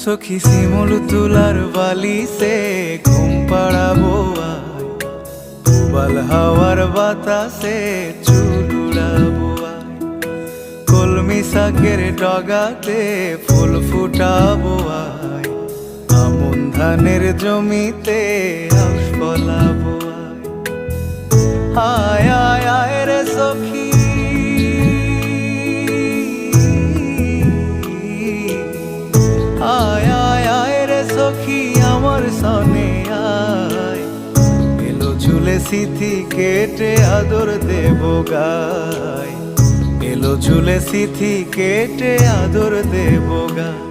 সখী শিমুল তুলার বালিশে ঘুম পাড়াবো আয়, উবাল হাওয়ার বাতাসে চুল উড়াবো আয়, কলমি শাকের ডগাতে ফুল ফুটাবো আয়, আমন ধানের জমিতে আউশ ফলাবো আয়। আয় আয় আয় রে সখী, আয় আয় আয় রে সখী আমার সনে আয়, এলো ঝুলে সিথি কেটে আদর দেব গায়, এলো ঝুলে সিথি কেটে আদর দেব গায়।